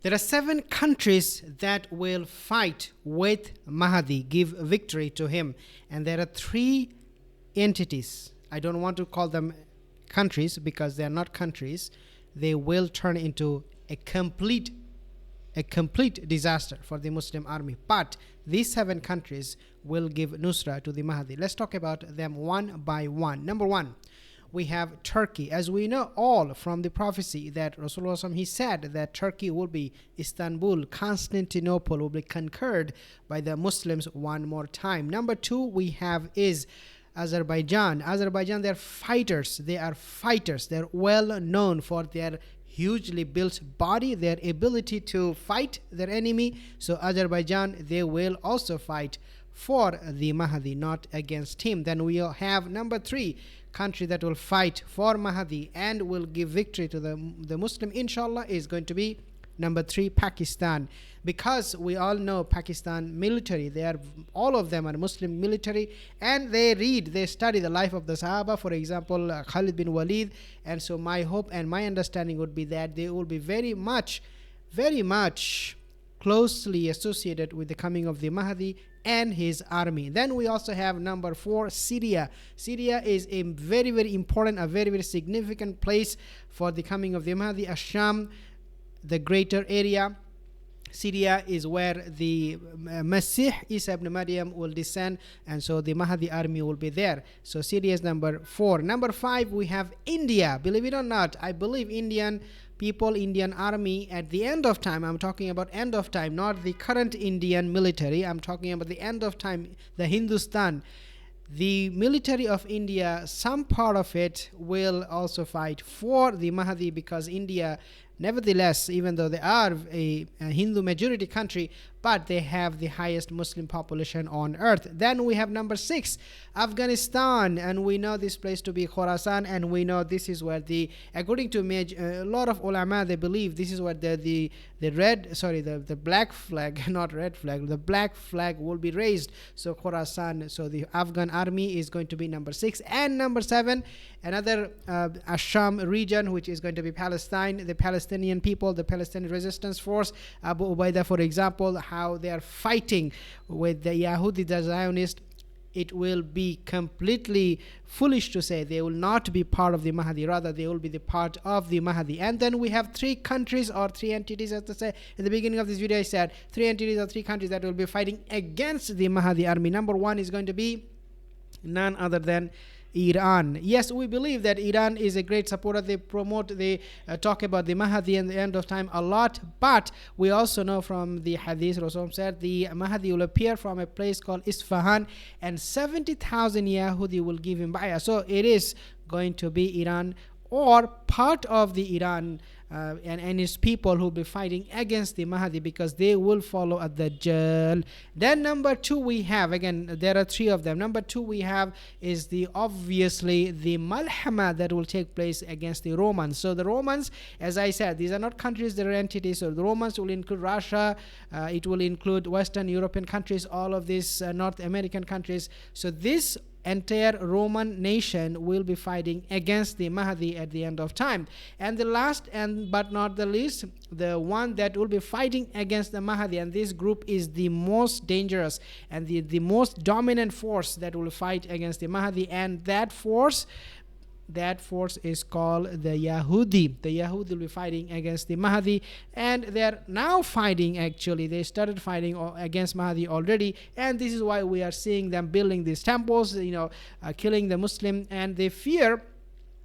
There are 7 countries that will fight with Mahdi, give victory to him. And there are 3 entities. I don't want to call them countries because they are not countries. They will turn into a complete disaster for the Muslim army. But these 7 countries will give Nusra to the Mahdi. Let's talk about them one by one. Number 1, we have Turkey. As we know all from the prophecy that Rasulullah, he said that Turkey will be Istanbul, Constantinople will be conquered by the Muslims one more time. Number 2 we have is Azerbaijan. Azerbaijan, they're fighters. They are fighters. They're well known for their hugely built body, their ability to fight their enemy. So Azerbaijan, they will also fight for the Mahdi, not against him. Then we'll have number 3 country that will fight for Mahdi and will give victory to the Muslim, inshallah, is going to be number 3, Pakistan. Because we all know Pakistan military, they are, all of them are Muslim military, and they study the life of the Sahaba, for example, Khalid bin Walid. And so my hope and my understanding would be that they will be very much closely associated with the coming of the Mahdi and his army. Then we also have number 4, Syria. Syria is a very, very important, a very, very significant place for the coming of the Mahdi. Asham, the greater area. Syria is where the Masih Isa ibn Maryam will descend, and so the Mahdi army will be there. So Syria is number 4. Number 5, we have India. Believe it or not, I believe Indian people, Indian army at the end of time, I'm talking about end of time, not the current Indian military, I'm talking about the end of time, the Hindustan. The military of India, some part of it will also fight for the Mahdi, because India, nevertheless, even though they are a Hindu majority country, but they have the highest Muslim population on earth. Then we have number 6, Afghanistan, and we know this place to be Khorasan, and we know this is where according to a lot of ulama, they believe this is where the black flag, not red flag, the black flag will be raised. So Khorasan, so the Afghan army is going to be number 6. And number 7, another Asham region, which is going to be Palestine, the Palestinian people, the Palestinian resistance force, Abu Ubaidah, for example, how they are fighting with the Yahoodi, the Zionist. It will be completely foolish to say they will not be part of the Mahdi, rather they will be the part of the Mahdi. And then we have 3 countries or 3 entities, as I said in the beginning of this video, I said 3 entities or 3 countries that will be fighting against the Mahdi army. Number 1 is going to be none other than Iran. Yes, we believe that Iran is a great supporter. They talk about the Mahdi and the end of time a lot, but we also know from the hadith, Rasul said the Mahdi will appear from a place called Isfahan, and 70,000 Yahoodi will give him bay'ah. So it is going to be Iran or part of the Iran and its people who will be fighting against the Mahdi, because they will follow Ad-Dajjal. Then number 2 we have, again there are 3 of them. Number 2 we have is obviously the Malhama that will take place against the Romans. So the Romans, as I said, these are not countries, they are entities. So the Romans will include Russia, it will include Western European countries, all of these North American countries. So this entire Roman nation will be fighting against the Mahdi at the end of time. And the last but not the least, the one that will be fighting against the Mahdi, and this group is the most dangerous and the most dominant force that will fight against the Mahdi, and that force is called the Yahoodi. The Yahoodi will be fighting against the Mahdi, and they are now fighting, actually they started fighting against Mahdi already, and this is why we are seeing them building these temples, killing the Muslim, and they fear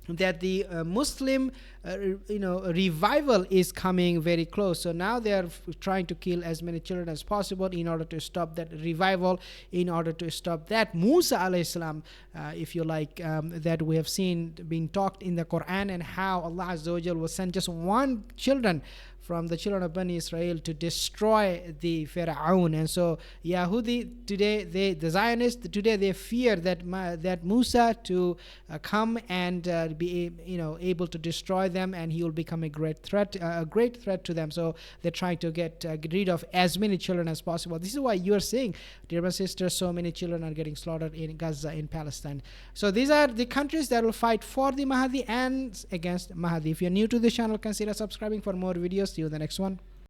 that the Muslim revival is coming very close. So now they are trying to kill as many children as possible in order to stop that revival, in order to stop that Musa alayhi salam, if you like, that we have seen being talked in the Quran, and how Allah Azza wa Jal will send just one children from the children of Bani Israel to destroy the Pharaoh. And so Yahoodi today, the Zionists today, they fear that Musa to come and be able to destroy them, and he will become a great threat to them. So they're trying to get rid of as many children as possible. This is why you are seeing, dear my sisters, so many children are getting slaughtered in Gaza, in Palestine. So these are the countries that will fight for the Mahdi and against Mahdi. If you're new to this channel, consider subscribing for more videos. See you in the next one.